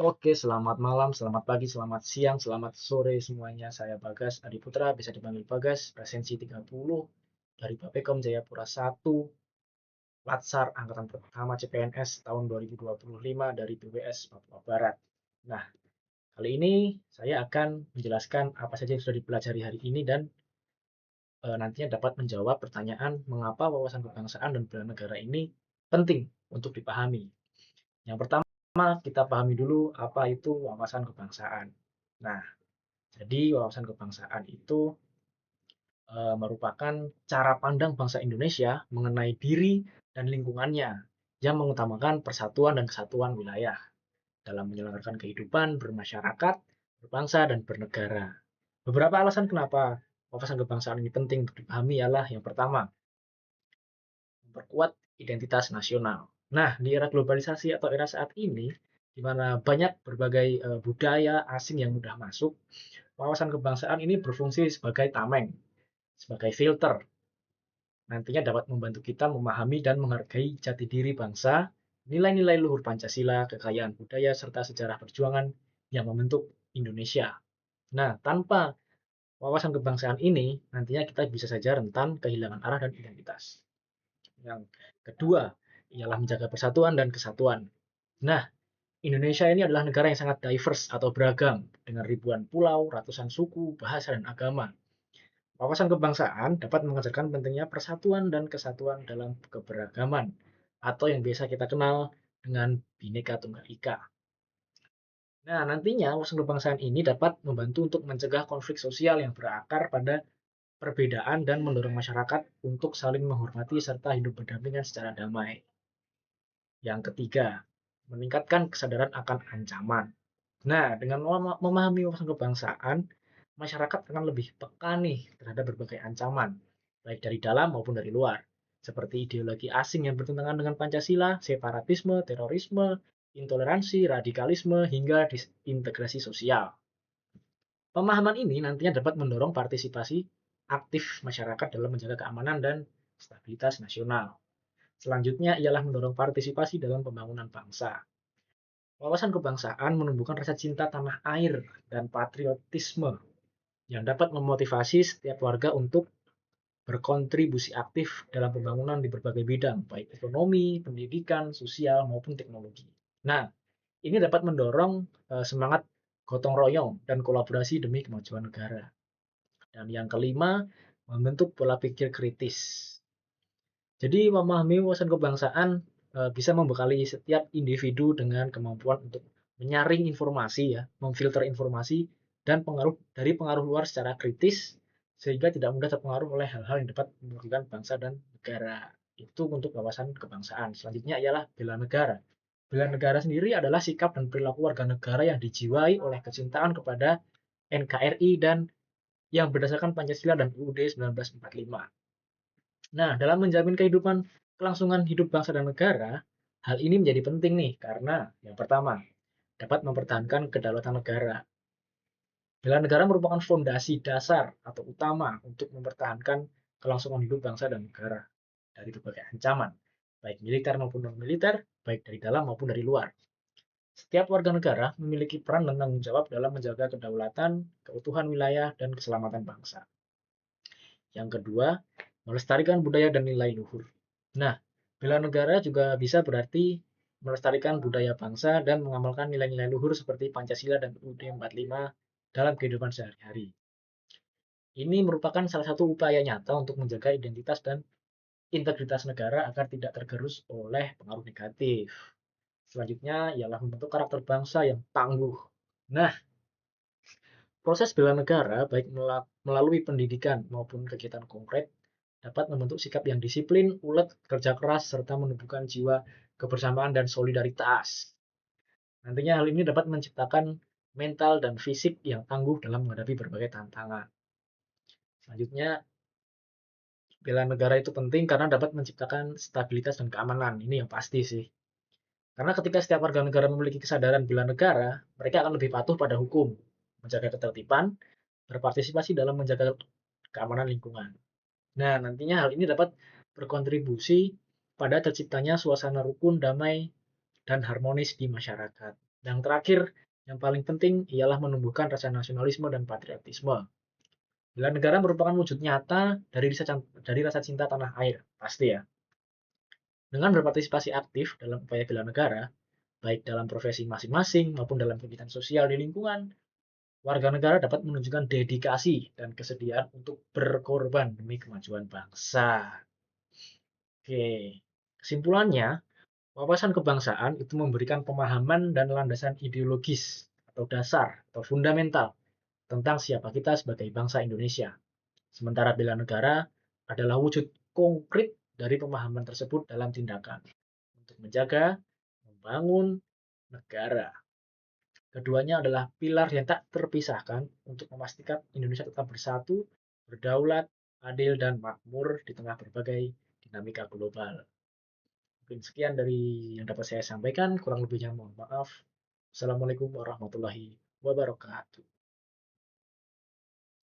Oke, selamat malam, selamat pagi, selamat siang, selamat sore semuanya. Saya Bagas Adi Putra, bisa dipanggil Bagas, presensi 30 dari Bapekom Jayapura 1, Latsar Angkatan Pertama CPNS tahun 2025 dari BWS Papua Barat. Nah, kali ini saya akan menjelaskan apa saja yang sudah dipelajari hari ini dan nantinya dapat menjawab pertanyaan mengapa wawasan kebangsaan dan bela negara ini penting untuk dipahami. Yang pertama, kita pahami dulu apa itu wawasan kebangsaan. Nah, jadi wawasan kebangsaan itu merupakan cara pandang bangsa Indonesia mengenai diri dan lingkungannya yang mengutamakan persatuan dan kesatuan wilayah dalam menyelenggarakan kehidupan bermasyarakat, berbangsa, dan bernegara. Beberapa alasan kenapa wawasan kebangsaan ini penting untuk dipahami ialah yang pertama, memperkuat identitas nasional. Nah, di era globalisasi atau era saat ini, di mana banyak berbagai budaya asing yang mudah masuk, wawasan kebangsaan ini berfungsi sebagai tameng, sebagai filter. Nantinya dapat membantu kita memahami dan menghargai jati diri bangsa, nilai-nilai luhur Pancasila, kekayaan budaya, serta sejarah perjuangan yang membentuk Indonesia. Nah, tanpa wawasan kebangsaan ini, nantinya kita bisa saja rentan kehilangan arah dan identitas. Yang kedua, ialah menjaga persatuan dan kesatuan. Nah, Indonesia ini adalah negara yang sangat diverse atau beragam, dengan ribuan pulau, ratusan suku, bahasa, dan agama. Wawasan kebangsaan dapat mengajarkan pentingnya persatuan dan kesatuan dalam keberagaman, atau yang biasa kita kenal dengan Bhinneka Tunggal Ika. Nah, nantinya wawasan kebangsaan ini dapat membantu untuk mencegah konflik sosial yang berakar pada perbedaan dan mendorong masyarakat untuk saling menghormati serta hidup berdampingan secara damai. Yang ketiga, meningkatkan kesadaran akan ancaman. Nah, dengan memahami wawasan kebangsaan, masyarakat akan lebih peka nih terhadap berbagai ancaman, baik dari dalam maupun dari luar, seperti ideologi asing yang bertentangan dengan Pancasila, separatisme, terorisme, intoleransi, radikalisme, hingga disintegrasi sosial. Pemahaman ini nantinya dapat mendorong partisipasi aktif masyarakat dalam menjaga keamanan dan stabilitas nasional. Selanjutnya ialah mendorong partisipasi dalam pembangunan bangsa. Wawasan kebangsaan menumbuhkan rasa cinta tanah air dan patriotisme yang dapat memotivasi setiap warga untuk berkontribusi aktif dalam pembangunan di berbagai bidang, baik ekonomi, pendidikan, sosial, maupun teknologi. Nah, ini dapat mendorong semangat gotong royong dan kolaborasi demi kemajuan negara. Dan yang kelima, membentuk pola pikir kritis. Jadi memahami wawasan kebangsaan bisa membekali setiap individu dengan kemampuan untuk menyaring informasi ya, memfilter informasi dan pengaruh luar secara kritis sehingga tidak mudah terpengaruh oleh hal-hal yang dapat merugikan bangsa dan negara. Itu untuk wawasan kebangsaan. Selanjutnya ialah bela negara. Bela negara sendiri adalah sikap dan perilaku warga negara yang dijiwai oleh kecintaan kepada NKRI dan yang berdasarkan Pancasila dan UUD 1945. Nah, dalam menjamin kehidupan kelangsungan hidup bangsa dan negara, hal ini menjadi penting nih karena yang pertama, dapat mempertahankan kedaulatan negara. Bela negara merupakan fondasi dasar atau utama untuk mempertahankan kelangsungan hidup bangsa dan negara dari berbagai ancaman, baik militer maupun non-militer, baik dari dalam maupun dari luar. Setiap warga negara memiliki peran dan tanggung jawab dalam menjaga kedaulatan, keutuhan wilayah, dan keselamatan bangsa. Yang kedua, melestarikan budaya dan nilai luhur. Nah, bela negara juga bisa berarti melestarikan budaya bangsa dan mengamalkan nilai-nilai luhur seperti Pancasila dan UUD 45 dalam kehidupan sehari-hari. Ini merupakan salah satu upaya nyata untuk menjaga identitas dan integritas negara agar tidak tergerus oleh pengaruh negatif. Selanjutnya ialah membentuk karakter bangsa yang tangguh. Nah, proses bela negara baik melalui pendidikan maupun kegiatan konkret dapat membentuk sikap yang disiplin, ulet, kerja keras, serta menumbuhkan jiwa kebersamaan dan solidaritas. Nantinya hal ini dapat menciptakan mental dan fisik yang tangguh dalam menghadapi berbagai tantangan. Selanjutnya, bela negara itu penting karena dapat menciptakan stabilitas dan keamanan. Ini yang pasti sih. Karena ketika setiap warga negara memiliki kesadaran bela negara, mereka akan lebih patuh pada hukum, menjaga ketertiban, berpartisipasi dalam menjaga keamanan lingkungan. Nah, nantinya hal ini dapat berkontribusi pada terciptanya suasana rukun, damai, dan harmonis di masyarakat. Dan terakhir, yang paling penting ialah menumbuhkan rasa nasionalisme dan patriotisme. Bela negara merupakan wujud nyata dari rasa cinta tanah air, pasti ya. Dengan berpartisipasi aktif dalam upaya bela negara, baik dalam profesi masing-masing maupun dalam kegiatan sosial di lingkungan, warga negara dapat menunjukkan dedikasi dan kesediaan untuk berkorban demi kemajuan bangsa. Oke, kesimpulannya, wawasan kebangsaan itu memberikan pemahaman dan landasan ideologis atau dasar atau fundamental tentang siapa kita sebagai bangsa Indonesia. Sementara bela negara adalah wujud konkret dari pemahaman tersebut dalam tindakan untuk menjaga, membangun negara. Keduanya adalah pilar yang tak terpisahkan untuk memastikan Indonesia tetap bersatu, berdaulat, adil, dan makmur di tengah berbagai dinamika global. Mungkin sekian dari yang dapat saya sampaikan, kurang lebihnya mohon maaf. Assalamualaikum warahmatullahi wabarakatuh.